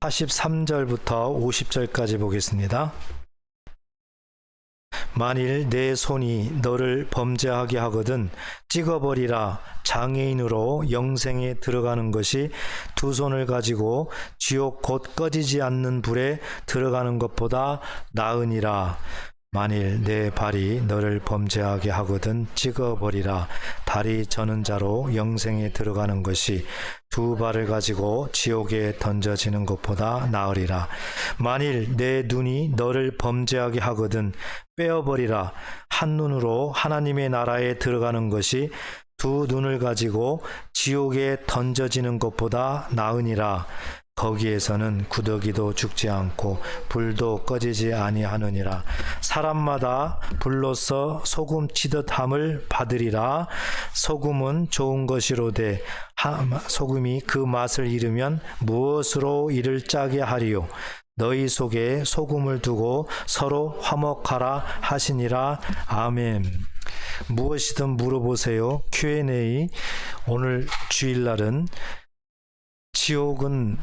43절부터 50절까지 보겠습니다. 만일 내 손이 너를 범죄하게 하거든 찍어버리라. 장애인으로 영생에 들어가는 것이 두 손을 가지고 지옥 곧 꺼지지 않는 불에 들어가는 것보다 나으니라. 만일 내 발이 너를 범죄하게 하거든 찍어버리라. 다리 저는 자로 영생에 들어가는 것이 두 발을 가지고 지옥에 던져지는 것보다 나으리라. 만일 내 눈이 너를 범죄하게 하거든 빼어버리라. 한 눈으로 하나님의 나라에 들어가는 것이 두 눈을 가지고 지옥에 던져지는 것보다 나으니라. 거기에서는 구더기도 죽지 않고 불도 꺼지지 아니하느니라. 사람마다 불로써 소금 치듯 함을 받으리라. 소금은 좋은 것이로되 소금이 그 맛을 잃으면 무엇으로 이를 짜게 하리요. 너희 속에 소금을 두고 서로 화목하라 하시니라. 아멘. 무엇이든 물어보세요. Q&A. 오늘 주일날은 지옥은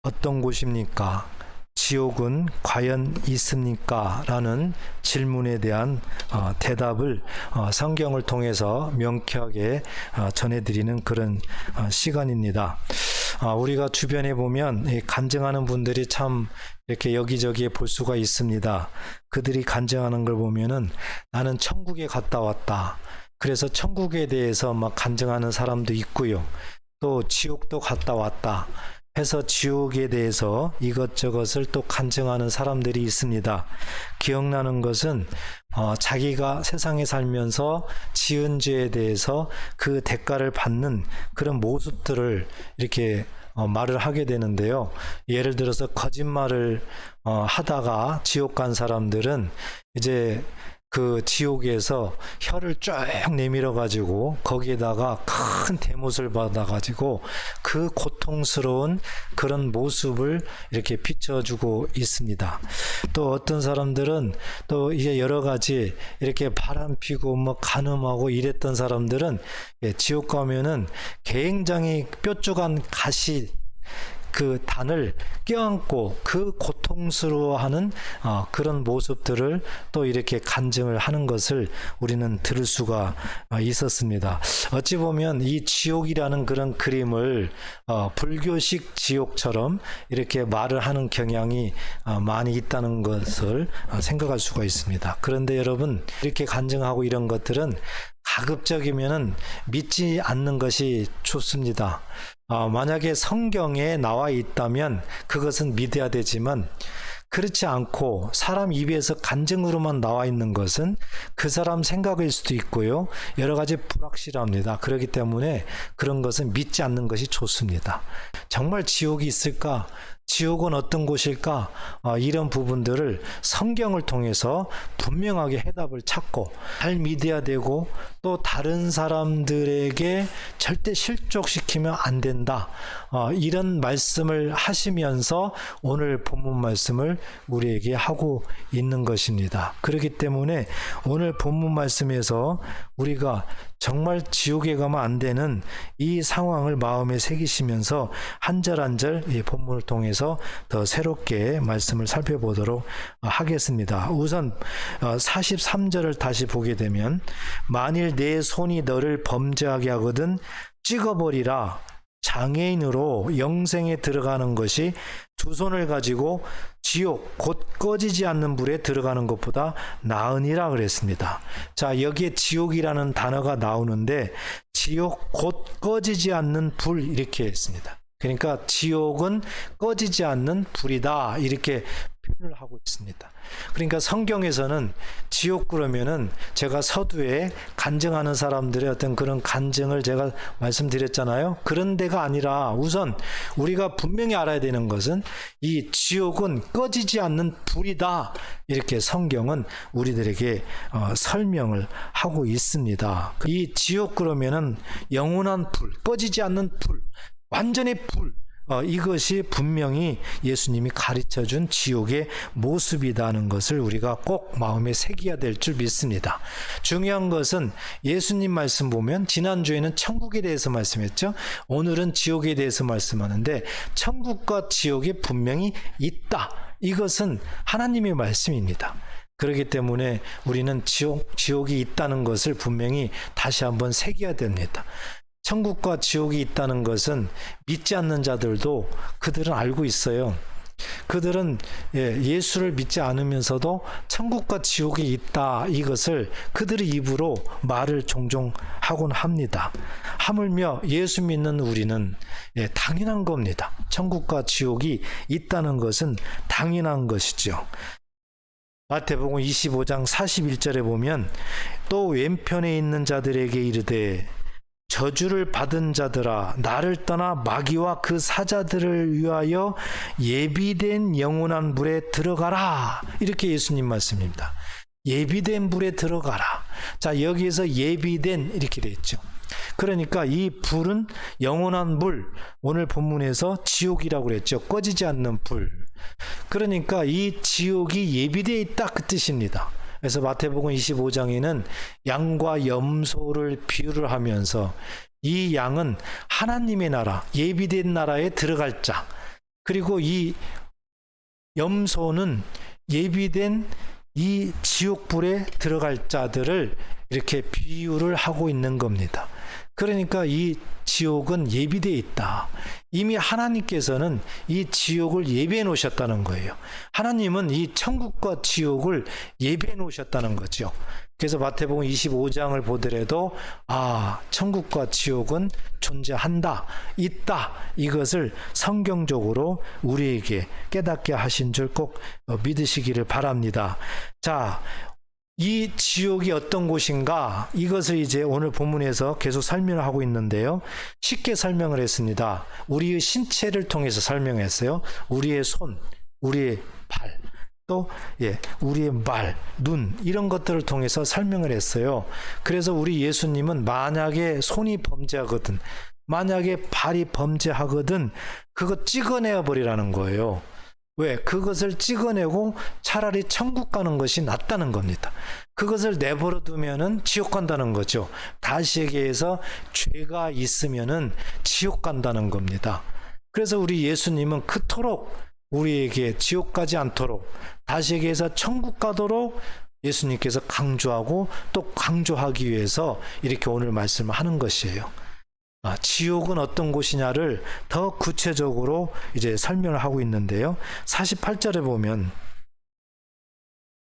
어떤 곳입니까? 지옥은 과연 있습니까? 라는 질문에 대한 대답을 성경을 통해서 명쾌하게 전해드리는 그런 시간입니다. 우리가 주변에 보면 간증하는 분들이 참 이렇게 여기저기에 볼 수가 있습니다. 그들이 간증하는 걸 보면은 나는 천국에 갔다 왔다. 그래서 천국에 대해서 막 간증하는 사람도 있고요. 또 지옥도 갔다 왔다 해서 지옥에 대해서 이것저것을 또 간증하는 사람들이 있습니다. 기억나는 것은 자기가 세상에 살면서 지은 죄에 대해서 그 대가를 받는 그런 모습들을 이렇게 말을 하게 되는데요. 예를 들어서 거짓말을 하다가 지옥 간 사람들은 이제 그 지옥에서 혀를 쭉 내밀어 가지고 거기에다가 큰 대못을 받아 가지고 그 고통스러운 그런 모습을 이렇게 비춰주고 있습니다. 또 어떤 사람들은 또 이제 여러 가지 이렇게 바람 피고 뭐 간음하고 이랬던 사람들은 지옥 가면은 굉장히 뾰족한 가시 그 단을 껴안고 그 고통스러워하는 그런 모습들을 또 이렇게 간증을 하는 것을 우리는 들을 수가 있었습니다. 어찌 보면 이 지옥이라는 그런 그림을 불교식 지옥처럼 이렇게 말을 하는 경향이 많이 있다는 것을 생각할 수가 있습니다. 그런데 여러분, 이렇게 간증하고 이런 것들은 가급적이면은 믿지 않는 것이 좋습니다. 만약에 성경에 나와 있다면 그것은 믿어야 되지만 그렇지 않고 사람 입에서 간증으로만 나와 있는 것은 그 사람 생각일 수도 있고요. 여러 가지 불확실합니다. 그렇기 때문에 그런 것은 믿지 않는 것이 좋습니다. 정말 지옥이 있을까? 지옥은 어떤 곳일까? 이런 부분들을 성경을 통해서 분명하게 해답을 찾고 잘 믿어야 되고 또 다른 사람들에게 절대 실족시키면 안 된다. 이런 말씀을 하시면서 오늘 본문 말씀을 우리에게 하고 있는 것입니다. 그렇기 때문에 오늘 본문 말씀에서 우리가 정말 지옥에 가면 안 되는 이 상황을 마음에 새기시면서 한 절 한 절 이 본문을 통해서 더 새롭게 말씀을 살펴보도록 하겠습니다. 우선 43절을 다시 보게 되면 만일 내 손이 너를 범죄하게 하거든 찍어버리라. 장애인으로 영생에 들어가는 것이 두 손을 가지고 지옥 곧 꺼지지 않는 불에 들어가는 것보다 나으니라 그랬습니다. 자, 여기에 지옥이라는 단어가 나오는데 지옥 곧 꺼지지 않는 불 이렇게 했습니다. 그러니까 지옥은 꺼지지 않는 불이다 이렇게 표현을 하고 있습니다. 그러니까 성경에서는 지옥 그러면은 제가 서두에 간증하는 사람들의 어떤 그런 간증을 제가 말씀드렸잖아요. 그런 데가 아니라 우선 우리가 분명히 알아야 되는 것은 이 지옥은 꺼지지 않는 불이다 이렇게 성경은 우리들에게 설명을 하고 있습니다. 이 지옥 그러면은 영원한 불, 꺼지지 않는 불, 완전히 불, 이것이 분명히 예수님이 가르쳐준 지옥의 모습이라는 것을 우리가 꼭 마음에 새겨야 될 줄 믿습니다. 중요한 것은 예수님 말씀 보면 지난주에는 천국에 대해서 말씀했죠. 오늘은 지옥에 대해서 말씀하는데 천국과 지옥이 분명히 있다. 이것은 하나님의 말씀입니다. 그렇기 때문에 우리는 지옥이 있다는 것을 분명히 다시 한번 새겨야 됩니다. 천국과 지옥이 있다는 것은 믿지 않는 자들도 그들은 알고 있어요. 그들은 예수를 믿지 않으면서도 천국과 지옥이 있다, 이것을 그들의 입으로 말을 종종 하곤 합니다. 하물며 예수 믿는 우리는 당연한 겁니다. 천국과 지옥이 있다는 것은 당연한 것이죠. 마태복음 25장 41절에 보면 또 왼편에 있는 자들에게 이르되 저주를 받은 자들아 나를 떠나 마귀와 그 사자들을 위하여 예비된 영원한 불에 들어가라. 이렇게 예수님 말씀입니다. 예비된 불에 들어가라. 자, 여기에서 예비된 이렇게 되어 있죠. 그러니까 이 불은 영원한 불, 오늘 본문에서 지옥이라고 그랬죠. 꺼지지 않는 불. 그러니까 이 지옥이 예비되어 있다, 그 뜻입니다. 그래서 마태복음 25장에는 양과 염소를 비유를 하면서 이 양은 하나님의 나라, 예비된 나라에 들어갈 자, 그리고 이 염소는 예비된 이 지옥불에 들어갈 자들을 이렇게 비유를 하고 있는 겁니다. 그러니까 이 지옥은 예비되어 있다. 이미 하나님께서는 이 지옥을 예비해 놓으셨다는 거예요. 하나님은 이 천국과 지옥을 예비해 놓으셨다는 거죠. 그래서 마태복음 25장을 보더라도 천국과 지옥은 존재한다, 있다, 이것을 성경적으로 우리에게 깨닫게 하신 줄 꼭 믿으시기를 바랍니다. 자, 이 지옥이 어떤 곳인가, 이것을 이제 오늘 본문에서 계속 설명을 하고 있는데요. 쉽게 설명을 했습니다. 우리의 신체를 통해서 설명했어요. 우리의 손, 우리의 발, 또 우리의 말, 눈, 이런 것들을 통해서 설명을 했어요. 그래서 우리 예수님은 만약에 손이 범죄하거든, 만약에 발이 범죄하거든, 그거 찍어내어 버리라는 거예요. 왜? 그것을 찍어내고 차라리 천국 가는 것이 낫다는 겁니다. 그것을 내버려 두면은 지옥 간다는 거죠. 다시 얘기해서 죄가 있으면은 지옥 간다는 겁니다. 그래서 우리 예수님은 그토록 우리에게 지옥 가지 않도록, 다시 얘기해서 천국 가도록 예수님께서 강조하고 또 강조하기 위해서 이렇게 오늘 말씀을 하는 것이에요. 지옥은 어떤 곳이냐를 더 구체적으로 이제 설명을 하고 있는데요. 48절에 보면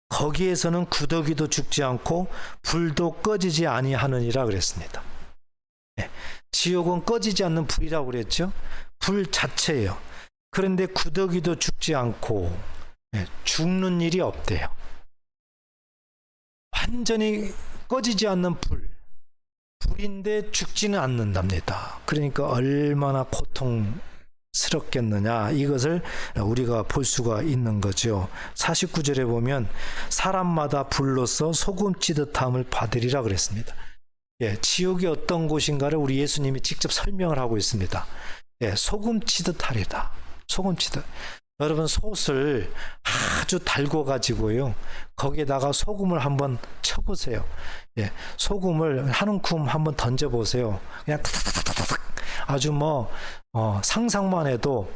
거기에서는 구더기도 죽지 않고 불도 꺼지지 아니하느니라 그랬습니다. 지옥은 꺼지지 않는 불이라고 그랬죠. 불 자체예요. 그런데 구더기도 죽지 않고 죽는 일이 없대요. 완전히 꺼지지 않는 불인데 죽지는 않는답니다. 그러니까 얼마나 고통스럽겠느냐, 이것을 우리가 볼 수가 있는 거죠. 49절에 보면 사람마다 불로써 소금 찌듯함을 받으리라 그랬습니다. 지옥이 어떤 곳인가를 우리 예수님이 직접 설명을 하고 있습니다. 소금 치듯하리다. 소금 치듯. 여러분, 솥을 아주 달궈 가지고요, 거기에다가 소금을 한번 쳐보세요. 소금을 한 움큼 한번 던져보세요. 그냥 타타타타닥, 아주 상상만 해도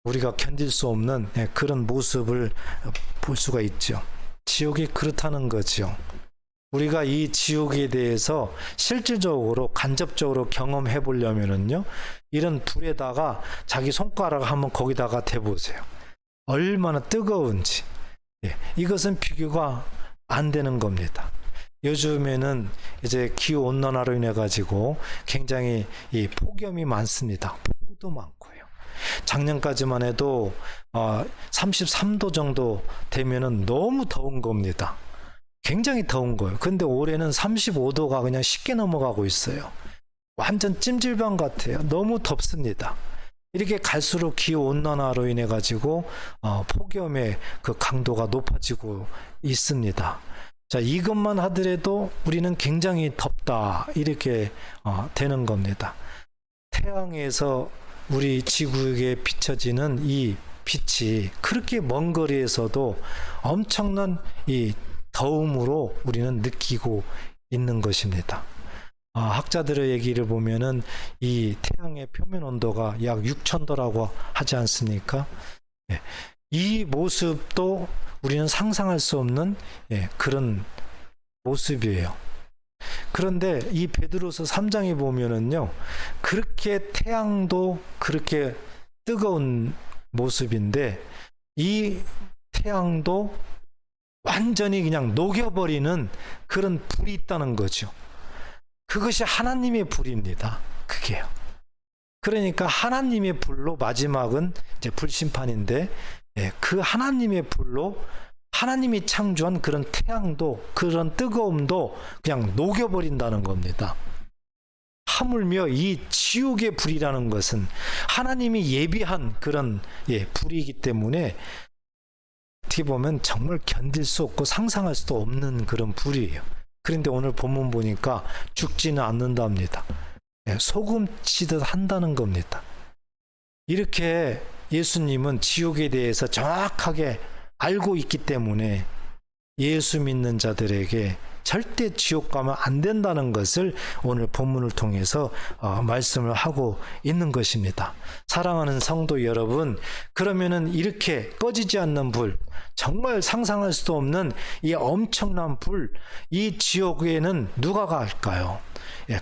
우리가 견딜 수 없는 그런 모습을 볼 수가 있죠. 지옥이 그렇다는 거죠. 우리가 이 지옥에 대해서 실질적으로 간접적으로 경험해 보려면은요, 이런 불에다가 자기 손가락을 한번 거기다가 대보세요. 얼마나 뜨거운지. 이것은 비교가 안 되는 겁니다. 요즘에는 이제 기후 온난화로 인해 가지고 굉장히 이 폭염이 많습니다. 폭우도 많고요. 작년까지만 해도 33도 정도 되면은 너무 더운 겁니다. 굉장히 더운 거예요. 근데 올해는 35도가 그냥 쉽게 넘어가고 있어요. 완전 찜질방 같아요. 너무 덥습니다. 이렇게 갈수록 기후 온난화로 인해 가지고 폭염의 그 강도가 높아지고 있습니다. 자, 이것만 하더라도 우리는 굉장히 덥다, 이렇게 되는 겁니다. 태양에서 우리 지구에 비춰지는 이 빛이 그렇게 먼 거리에서도 엄청난 이 더움으로 우리는 느끼고 있는 것입니다. 학자들의 얘기를 보면은 이 태양의 표면 온도가 약 6,000도라고 하지 않습니까? 예, 이 모습도 우리는 상상할 수 없는 그런 모습이에요. 그런데 이 베드로서 3장에 보면은요, 그렇게 태양도 그렇게 뜨거운 모습인데 이 태양도 완전히 그냥 녹여버리는 그런 불이 있다는 거죠. 그것이 하나님의 불입니다. 그게요. 그러니까 하나님의 불로 마지막은 이제 불심판인데, 그 하나님의 불로 하나님이 창조한 그런 태양도, 그런 뜨거움도 그냥 녹여버린다는 겁니다. 하물며 이 지옥의 불이라는 것은 하나님이 예비한 그런 불이기 때문에 어떻게 보면 정말 견딜 수 없고 상상할 수도 없는 그런 불이에요. 그런데 오늘 본문 보니까 죽지는 않는답니다. 소금 치듯 한다는 겁니다. 이렇게 예수님은 지옥에 대해서 정확하게 알고 있기 때문에 예수 믿는 자들에게 절대 지옥 가면 안 된다는 것을 오늘 본문을 통해서 말씀을 하고 있는 것입니다. 사랑하는 성도 여러분, 그러면은 이렇게 꺼지지 않는 불, 정말 상상할 수도 없는 이 엄청난 불, 이 지옥에는 누가 갈까요?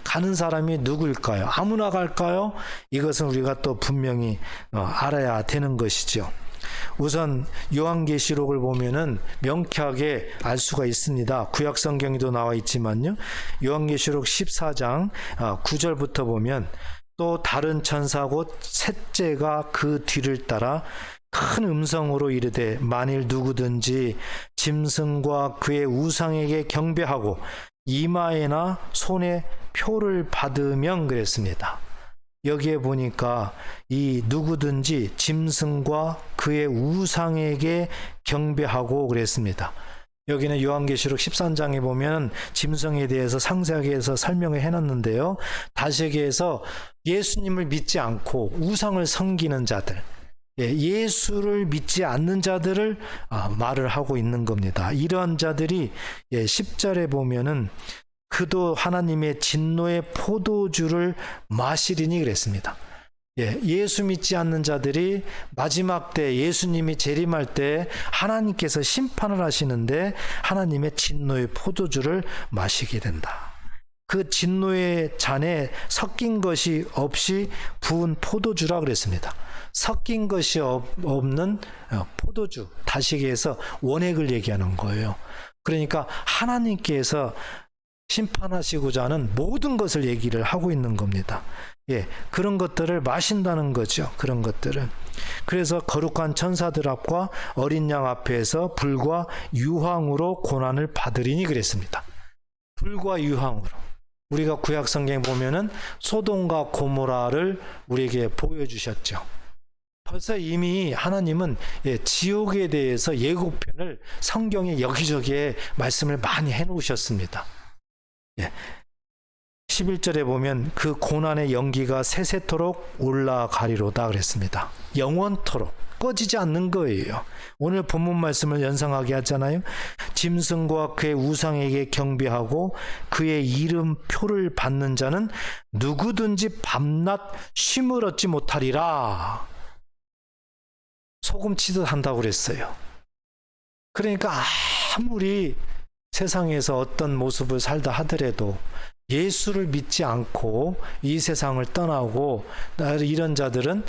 가는 사람이 누구일까요? 아무나 갈까요? 이것은 우리가 또 분명히 알아야 되는 것이죠. 우선 요한계시록을 보면은 명쾌하게 알 수가 있습니다. 구약 성경에도 나와 있지만요. 요한계시록 14장 9절부터 보면 또 다른 천사고 셋째가 그 뒤를 따라 큰 음성으로 이르되 만일 누구든지 짐승과 그의 우상에게 경배하고 이마에나 손에 표를 받으면 그랬습니다. 여기에 보니까 이 누구든지 짐승과 그의 우상에게 경배하고 그랬습니다. 여기는 요한계시록 13장에 보면 짐승에 대해서 상세하게 해서 설명을 해놨는데요. 다시 얘기해서 예수님을 믿지 않고 우상을 섬기는 자들, 예수를 믿지 않는 자들을 말을 하고 있는 겁니다. 이러한 자들이 10절에 보면은 그도 하나님의 진노의 포도주를 마시리니 그랬습니다. 예수 믿지 않는 자들이 마지막 때 예수님이 재림할 때 하나님께서 심판을 하시는데 하나님의 진노의 포도주를 마시게 된다. 그 진노의 잔에 섞인 것이 없이 부은 포도주라 그랬습니다. 섞인 것이 없는 포도주, 다시 얘기해서 원액을 얘기하는 거예요. 그러니까 하나님께서 심판하시고자 하는 모든 것을 얘기를 하고 있는 겁니다. 그런 것들을 마신다는 거죠. 그런 것들을. 그래서 거룩한 천사들 앞과 어린 양 앞에서 불과 유황으로 고난을 받으리니 그랬습니다. 불과 유황으로. 우리가 구약 성경에 보면은 소돔과 고모라를 우리에게 보여주셨죠. 벌써 이미 하나님은 지옥에 대해서 예고편을 성경에 여기저기에 말씀을 많이 해놓으셨습니다. 11절에 보면 그 고난의 연기가 세세토록 올라가리로다 그랬습니다. 영원토록 꺼지지 않는 거예요. 오늘 본문 말씀을 연상하게 하잖아요. 짐승과 그의 우상에게 경배하고 그의 이름표를 받는 자는 누구든지 밤낮 쉼을 얻지 못하리라. 소금 치듯 한다고 그랬어요. 그러니까 아무리 세상에서 어떤 모습을 살다 하더라도 예수를 믿지 않고 이 세상을 떠나고 이런 자들은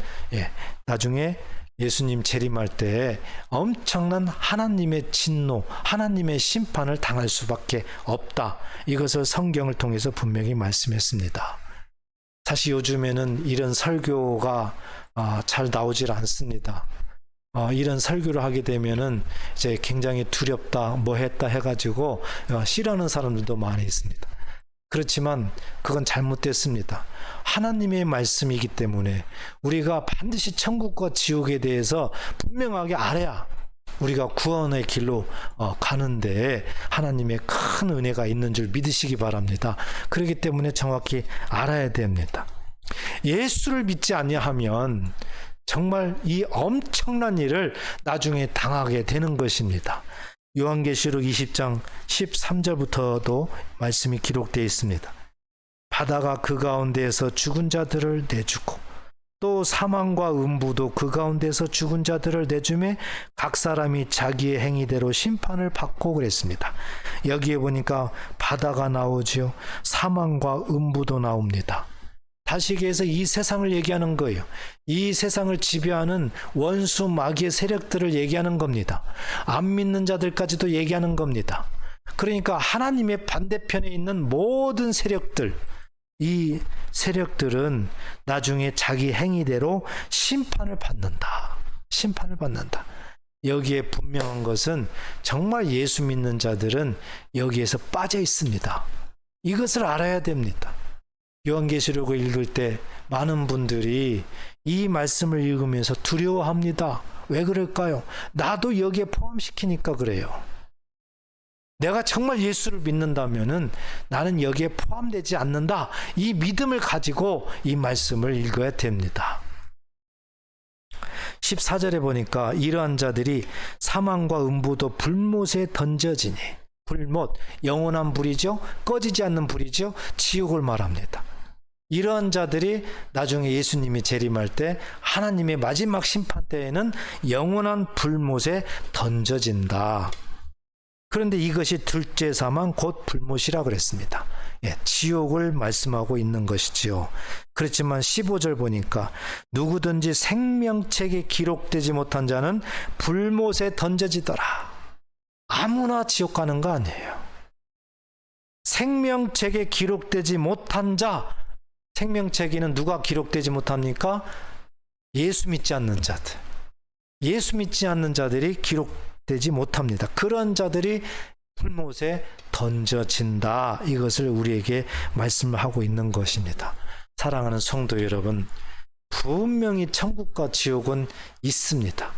나중에 예수님 재림할 때 엄청난 하나님의 진노, 하나님의 심판을 당할 수밖에 없다. 이것을 성경을 통해서 분명히 말씀했습니다. 사실 요즘에는 이런 설교가 잘 나오질 않습니다. 이런 설교를 하게 되면은 이제 굉장히 두렵다, 뭐 했다 해가지고 싫어하는 사람들도 많이 있습니다. 그렇지만 그건 잘못됐습니다. 하나님의 말씀이기 때문에 우리가 반드시 천국과 지옥에 대해서 분명하게 알아야 우리가 구원의 길로 가는데 하나님의 큰 은혜가 있는 줄 믿으시기 바랍니다. 그렇기 때문에 정확히 알아야 됩니다. 예수를 믿지 아니하면 정말 이 엄청난 일을 나중에 당하게 되는 것입니다. 요한계시록 20장 13절부터도 말씀이 기록되어 있습니다. 바다가 그 가운데에서 죽은 자들을 내주고 또 사망과 음부도 그 가운데서 죽은 자들을 내주매 각 사람이 자기의 행위대로 심판을 받고 그랬습니다. 여기에 보니까 바다가 나오지요. 사망과 음부도 나옵니다. 다시 얘기해서 이 세상을 얘기하는 거예요. 이 세상을 지배하는 원수 마귀의 세력들을 얘기하는 겁니다. 안 믿는 자들까지도 얘기하는 겁니다. 그러니까 하나님의 반대편에 있는 모든 세력들, 이 세력들은 나중에 자기 행위대로 심판을 받는다. 심판을 받는다. 여기에 분명한 것은 정말 예수 믿는 자들은 여기에서 빠져 있습니다. 이것을 알아야 됩니다. 요한계시록을 읽을 때 많은 분들이 이 말씀을 읽으면서 두려워합니다. 왜 그럴까요? 나도 여기에 포함시키니까 그래요. 내가 정말 예수를 믿는다면은 나는 여기에 포함되지 않는다. 이 믿음을 가지고 이 말씀을 읽어야 됩니다. 14절에 보니까 이러한 자들이 사망과 음부도 불못에 던져지니, 불못, 영원한 불이죠. 꺼지지 않는 불이죠. 지옥을 말합니다. 이러한 자들이 나중에 예수님이 재림할 때 하나님의 마지막 심판 때에는 영원한 불못에 던져진다. 그런데 이것이 둘째 사망 곧 불못이라 그랬습니다. 지옥을 말씀하고 있는 것이지요. 그렇지만 15절 보니까 누구든지 생명책에 기록되지 못한 자는 불못에 던져지더라. 아무나 지옥 가는 거 아니에요. 생명책에 기록되지 못한 자, 생명책에는 누가 기록되지 못합니까? 예수 믿지 않는 자들. 예수 믿지 않는 자들이 기록되지 못합니다. 그런 자들이 불못에 던져진다. 이것을 우리에게 말씀을 하고 있는 것입니다. 사랑하는 성도 여러분, 분명히 천국과 지옥은 있습니다.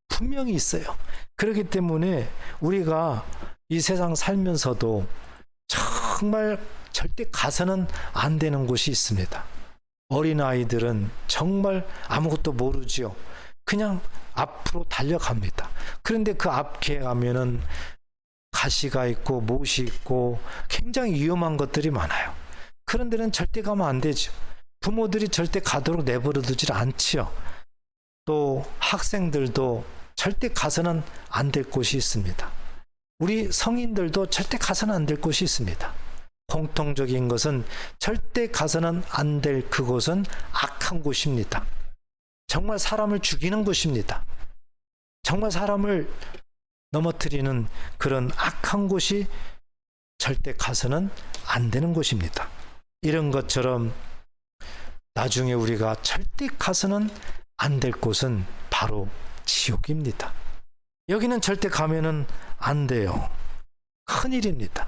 분명히 있어요. 그렇기 때문에 우리가 이 세상 살면서도 정말 절대 가서는 안 되는 곳이 있습니다. 어린아이들은 정말 아무것도 모르지요. 그냥 앞으로 달려갑니다. 그런데 그 앞에 가면은 가시가 있고 못이 있고 굉장히 위험한 것들이 많아요. 그런 데는 절대 가면 안 되죠. 부모들이 절대 가도록 내버려 두질 않지요. 또 학생들도 절대 가서는 안 될 곳이 있습니다. 우리 성인들도 절대 가서는 안 될 곳이 있습니다. 공통적인 것은 절대 가서는 안 될 그곳은 악한 곳입니다. 정말 사람을 죽이는 곳입니다. 정말 사람을 넘어뜨리는 그런 악한 곳이 절대 가서는 안 되는 곳입니다. 이런 것처럼 나중에 우리가 절대 가서는 안 될 곳은 바로 지옥입니다. 여기는 절대 가면은 안 돼요. 큰일입니다.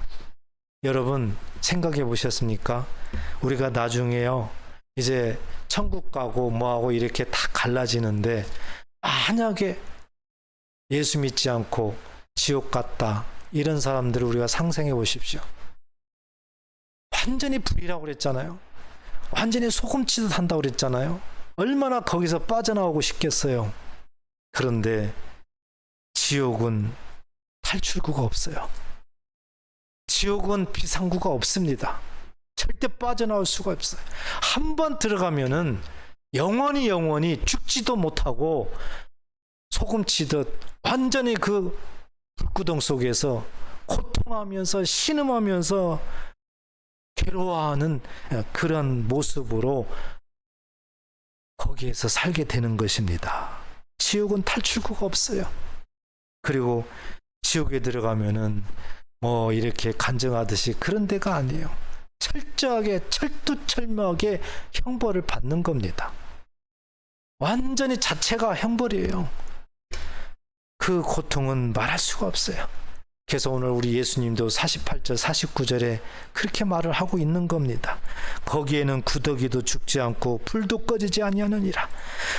여러분 생각해 보셨습니까? 우리가 나중에요 이제 천국 가고 뭐하고 이렇게 다 갈라지는데 만약에 예수 믿지 않고 지옥 갔다 이런 사람들을 우리가 상상해 보십시오. 완전히 불이라고 그랬잖아요. 완전히 소금치듯 한다고 그랬잖아요. 얼마나 거기서 빠져나오고 싶겠어요. 그런데 지옥은 탈출구가 없어요. 지옥은 비상구가 없습니다. 절대 빠져나올 수가 없어요. 한 번 들어가면은 영원히 죽지도 못하고 소금치듯 완전히 그 불구덩 속에서 고통하면서 신음하면서 괴로워하는 그런 모습으로 거기에서 살게 되는 것입니다. 지옥은 탈출구가 없어요. 그리고 지옥에 들어가면은 뭐 이렇게 간증하듯이 그런 데가 아니에요. 철저하게 철두철미하게 형벌을 받는 겁니다. 완전히 자체가 형벌이에요. 그 고통은 말할 수가 없어요. 그래서 오늘 우리 예수님도 48절 49절에 그렇게 말을 하고 있는 겁니다. 거기에는 구더기도 죽지 않고 불도 꺼지지 아니하느니라.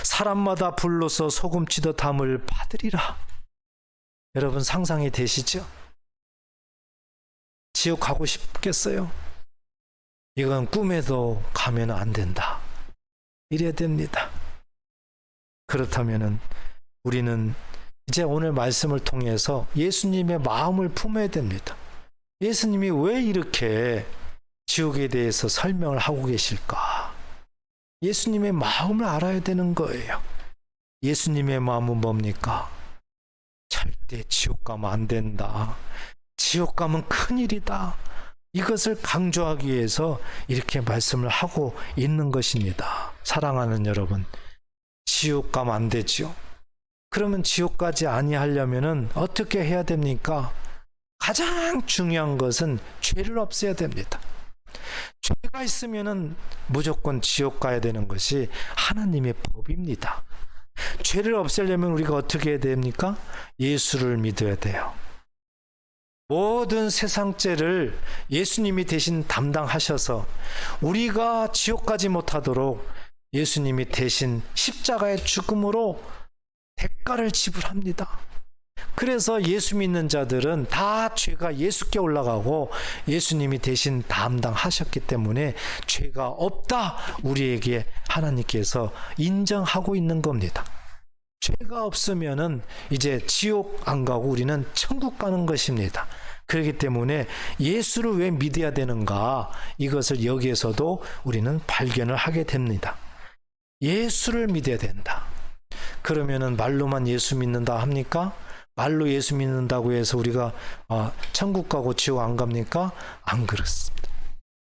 사람마다 불로서 소금치듯 담을 받으리라. 여러분 상상이 되시죠? 지옥 가고 싶겠어요? 이건 꿈에도 가면 안 된다. 이래야 됩니다. 그렇다면은 우리는 이제 오늘 말씀을 통해서 예수님의 마음을 품어야 됩니다. 예수님이 왜 이렇게 지옥에 대해서 설명을 하고 계실까? 예수님의 마음을 알아야 되는 거예요. 예수님의 마음은 뭡니까? 절대 지옥 가면 안 된다. 지옥 가면 큰일이다. 이것을 강조하기 위해서 이렇게 말씀을 하고 있는 것입니다. 사랑하는 여러분, 지옥 가면 안 되지요. 그러면 지옥 가지 아니하려면은 어떻게 해야 됩니까? 가장 중요한 것은 죄를 없애야 됩니다. 죄가 있으면은 무조건 지옥 가야 되는 것이 하나님의 법입니다. 죄를 없애려면 우리가 어떻게 해야 됩니까? 예수를 믿어야 돼요. 모든 세상 죄를 예수님이 대신 담당하셔서 우리가 지옥 가지 못하도록 예수님이 대신 십자가의 죽음으로 대가를 지불합니다. 그래서 예수 믿는 자들은 다 죄가 예수께 올라가고 예수님이 대신 담당하셨기 때문에 죄가 없다, 우리에게 하나님께서 인정하고 있는 겁니다. 죄가 없으면은 이제 지옥 안 가고 우리는 천국 가는 것입니다. 그렇기 때문에 예수를 왜 믿어야 되는가, 이것을 여기에서도 우리는 발견을 하게 됩니다. 예수를 믿어야 된다. 그러면은 말로만 예수 믿는다 합니까? 말로 예수 믿는다고 해서 우리가 천국 가고 지옥 안 갑니까? 안 그렇습니다.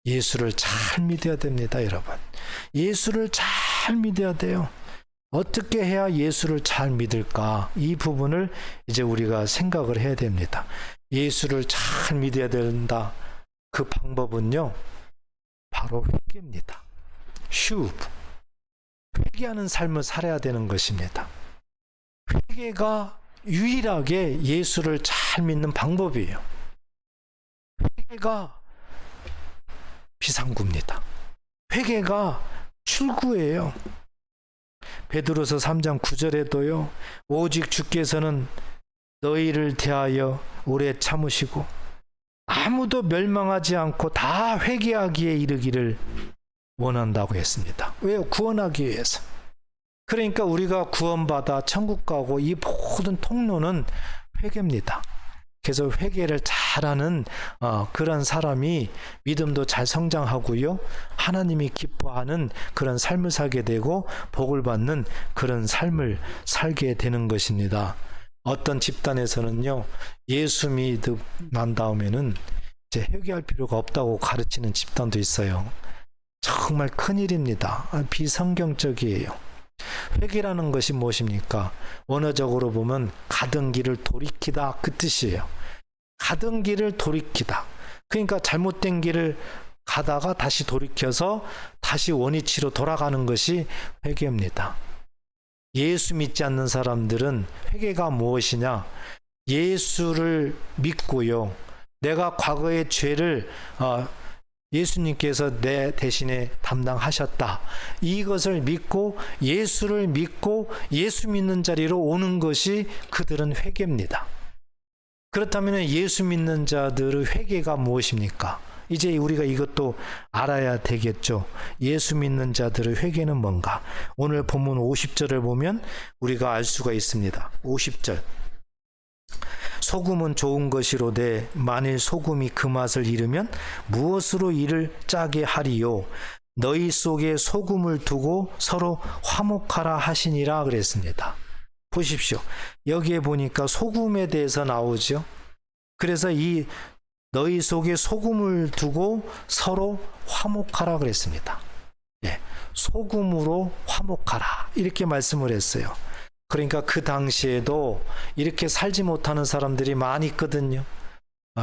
예수를 잘 믿어야 됩니다, 여러분. 예수를 잘 믿어야 돼요. 어떻게 해야 예수를 잘 믿을까? 이 부분을 이제 우리가 생각을 해야 됩니다. 예수를 잘 믿어야 된다. 그 방법은요, 바로 회개입니다. 회개하는 삶을 살아야 되는 것입니다. 회개가 유일하게 예수를 잘 믿는 방법이에요. 회개가 비상구입니다. 회개가 출구예요. 베드로서 3장 9절에도요. 오직 주께서는 너희를 대하여 오래 참으시고 아무도 멸망하지 않고 다 회개하기에 이르기를 원한다고 했습니다. 왜요? 구원하기 위해서. 그러니까 우리가 구원받아 천국 가고 이 모든 통로는 회개입니다. 그래서 회개를 잘하는 그런 사람이 믿음도 잘 성장하고요, 하나님이 기뻐하는 그런 삶을 살게 되고 복을 받는 그런 삶을 살게 되는 것입니다. 어떤 집단에서는요, 예수 믿고 난 다음에는 이제 회개할 필요가 없다고 가르치는 집단도 있어요. 정말 큰일입니다. 비성경적이에요. 회개라는 것이 무엇입니까? 원어적으로 보면 가던 길을 돌이키다, 그 뜻이에요. 가던 길을 돌이키다. 그러니까 잘못된 길을 가다가 다시 돌이켜서 다시 원위치로 돌아가는 것이 회개입니다. 예수 믿지 않는 사람들은 회개가 무엇이냐? 예수를 믿고요, 내가 과거의 죄를 예수님께서 내 대신에 담당하셨다, 이것을 믿고 예수를 믿고 예수 믿는 자리로 오는 것이 그들은 회개입니다. 그렇다면 예수 믿는 자들의 회개가 무엇입니까? 이제 우리가 이것도 알아야 되겠죠. 예수 믿는 자들의 회개는 뭔가? 오늘 본문 50절을 보면 우리가 알 수가 있습니다. 50절. 소금은 좋은 것이로되 만일 소금이 그 맛을 잃으면 무엇으로 이를 짜게 하리요? 너희 속에 소금을 두고 서로 화목하라 하시니라 그랬습니다. 보십시오. 여기에 보니까 소금에 대해서 나오죠. 그래서 이 너희 속에 소금을 두고 서로 화목하라 그랬습니다. 예, 소금으로 화목하라, 이렇게 말씀을 했어요. 그러니까 그 당시에도 이렇게 살지 못하는 사람들이 많이 있거든요.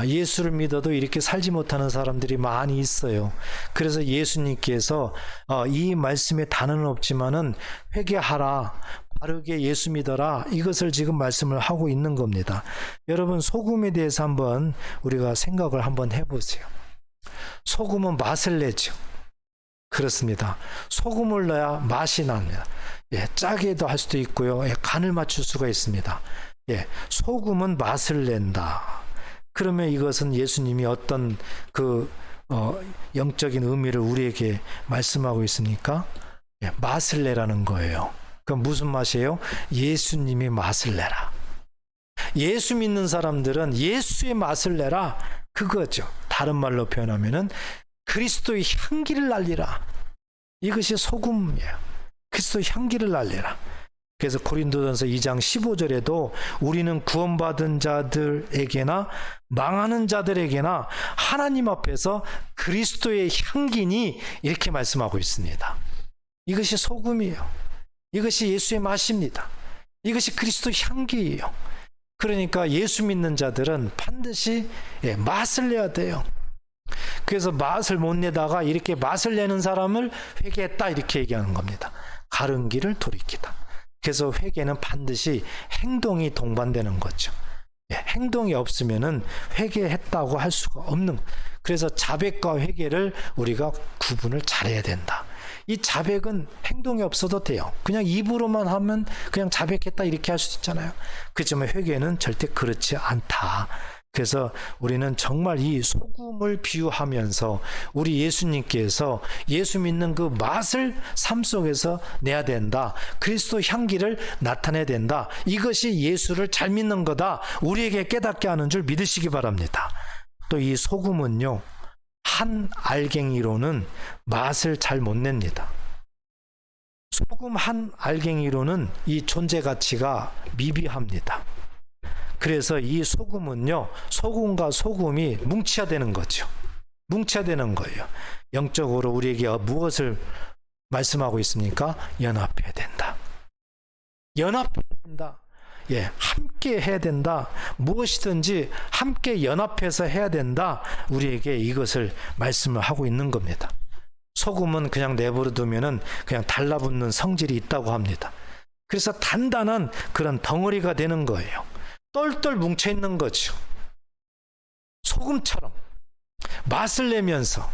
예수를 믿어도 이렇게 살지 못하는 사람들이 많이 있어요. 그래서 예수님께서 이 말씀에 단어는 없지만은 회개하라, 바르게 예수 믿어라, 이것을 지금 말씀을 하고 있는 겁니다. 여러분, 소금에 대해서 한번 우리가 생각을 한번 해보세요. 소금은 맛을 내죠. 그렇습니다. 소금을 넣어야 맛이 납니다. 예, 짜게도 할 수도 있고요, 예, 간을 맞출 수가 있습니다. 예, 소금은 맛을 낸다. 그러면 이것은 예수님이 어떤 그 영적인 의미를 우리에게 말씀하고 있습니까? 맛을 내라는 거예요. 그 무슨 맛이에요? 예수님이 맛을 내라. 예수 믿는 사람들은 예수의 맛을 내라, 그거죠. 다른 말로 표현하면은 그리스도의 향기를 날리라. 이것이 소금이에요. 그리스도의 향기를 날리라. 그래서 고린도전서 2장 15절에도 우리는 구원받은 자들에게나 망하는 자들에게나 하나님 앞에서 그리스도의 향기니, 이렇게 말씀하고 있습니다. 이것이 소금이에요. 이것이 예수의 맛입니다. 이것이 그리스도의 향기예요. 그러니까 예수 믿는 자들은 반드시 맛을 내야 돼요. 그래서 맛을 못 내다가 이렇게 맛을 내는 사람을 회개했다, 이렇게 얘기하는 겁니다. 가른 길을 돌이키다. 그래서 회개는 반드시 행동이 동반되는 거죠. 행동이 없으면은 회개했다고 할 수가 없는. 그래서 자백과 회개를 우리가 구분을 잘해야 된다. 이 자백은 행동이 없어도 돼요. 그냥 입으로만 하면 그냥 자백했다, 이렇게 할 수 있잖아요. 그렇지만 회개는 절대 그렇지 않다. 그래서 우리는 정말 이 소금을 비유하면서 우리 예수님께서 예수 믿는 그 맛을 삶 속에서 내야 된다. 그리스도 향기를 나타내야 된다. 이것이 예수를 잘 믿는 거다. 우리에게 깨닫게 하는 줄 믿으시기 바랍니다. 또 이 소금은요, 한 알갱이로는 맛을 잘 못 냅니다. 소금 한 알갱이로는 이 존재 가치가 미비합니다. 그래서 이 소금은요, 소금과 소금이 뭉쳐야 되는 거죠. 뭉쳐야 되는 거예요. 영적으로 우리에게 무엇을 말씀하고 있습니까? 연합해야 된다. 연합해야 된다. 함께 해야 된다. 무엇이든지 함께 연합해서 해야 된다. 우리에게 이것을 말씀을 하고 있는 겁니다. 소금은 그냥 내버려 두면은 그냥 달라붙는 성질이 있다고 합니다. 그래서 단단한 그런 덩어리가 되는 거예요. 똘똘 뭉쳐 있는 거죠. 소금처럼 맛을 내면서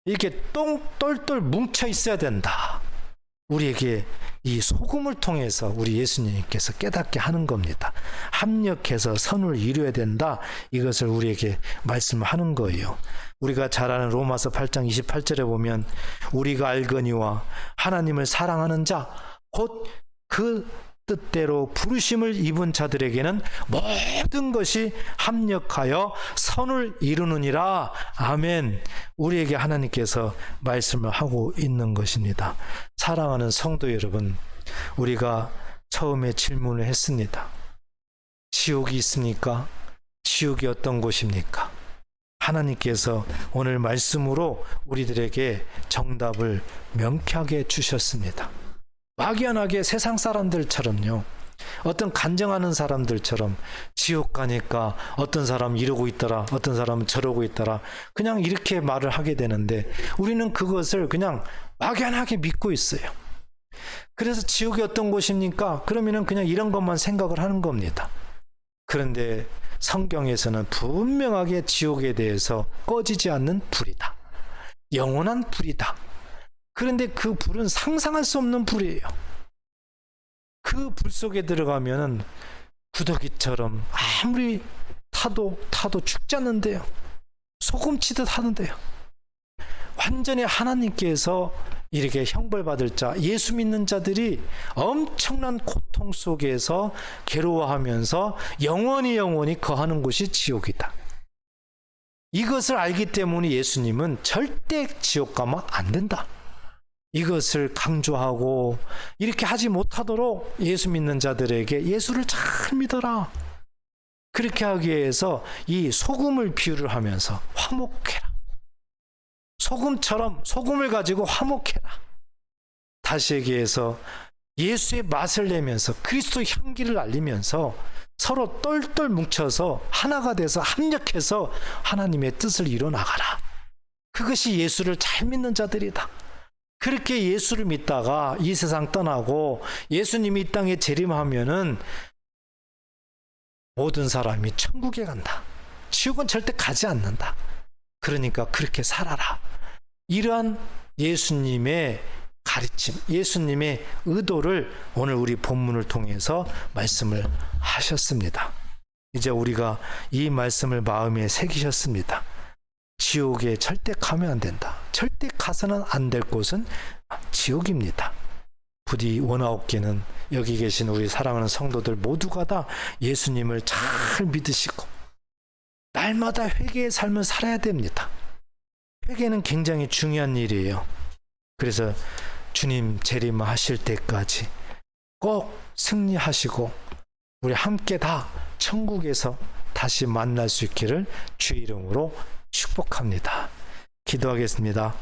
이렇게 똘똘 뭉쳐 있어야 된다. 우리에게 이 소금을 통해서 우리 예수님께서 깨닫게 하는 겁니다. 합력해서 선을 이루어야 된다. 이것을 우리에게 말씀하는 거예요. 우리가 잘 아는 로마서 8장 28절에 보면 우리가 알거니와 하나님을 사랑하는 자 곧 그 뜻대로 부르심을 입은 자들에게는 모든 것이 합력하여 선을 이루느니라. 아멘. 우리에게 하나님께서 말씀을 하고 있는 것입니다. 사랑하는 성도 여러분, 우리가 처음에 질문을 했습니다. 지옥이 있습니까? 지옥이 어떤 곳입니까? 하나님께서 오늘 말씀으로 우리들에게 정답을 명쾌하게 주셨습니다. 막연하게 세상 사람들처럼요, 어떤 간증하는 사람들처럼 지옥 가니까 어떤 사람은 이러고 있더라, 어떤 사람은 저러고 있더라, 그냥 이렇게 말을 하게 되는데 우리는 그것을 그냥 막연하게 믿고 있어요. 그래서 지옥이 어떤 곳입니까? 그러면은 그냥 이런 것만 생각을 하는 겁니다. 그런데 성경에서는 분명하게 지옥에 대해서 꺼지지 않는 불이다. 영원한 불이다. 그런데 그 불은 상상할 수 없는 불이에요. 그 불 속에 들어가면은 구더기처럼 아무리 타도 죽지 않는데요. 소금치듯 하는데요. 완전히 하나님께서 이렇게 형벌받을 자, 예수 믿는 자들이 엄청난 고통 속에서 괴로워하면서 영원히 거하는 곳이 지옥이다. 이것을 알기 때문에 예수님은 절대 지옥 가면 안 된다. 이것을 강조하고 이렇게 하지 못하도록 예수 믿는 자들에게 예수를 잘 믿어라. 그렇게 하기 위해서 이 소금을 비유를 하면서 화목해라. 소금처럼 소금을 가지고 화목해라. 다시 얘기해서 예수의 맛을 내면서 그리스도의 향기를 알리면서 서로 똘똘 뭉쳐서 하나가 돼서 합력해서 하나님의 뜻을 이뤄나가라. 그것이 예수를 잘 믿는 자들이다. 그렇게 예수를 믿다가 이 세상 떠나고 예수님이 이 땅에 재림하면은 모든 사람이 천국에 간다. 지옥은 절대 가지 않는다. 그러니까 그렇게 살아라. 이러한 예수님의 가르침, 예수님의 의도를 오늘 우리 본문을 통해서 말씀을 하셨습니다. 이제 우리가 이 말씀을 마음에 새기셨습니다. 지옥에 절대 가면 안 된다. 절대 가서는 안 될 곳은 지옥입니다. 부디 원아홉개는 여기 계신 우리 사랑하는 성도들 모두가 다 예수님을 잘 믿으시고 날마다 회개의 삶을 살아야 됩니다. 회개는 굉장히 중요한 일이에요. 그래서 주님 재림하실 때까지 꼭 승리하시고 우리 함께 다 천국에서 다시 만날 수 있기를 주의 이름으로 축복합니다. 기도하겠습니다.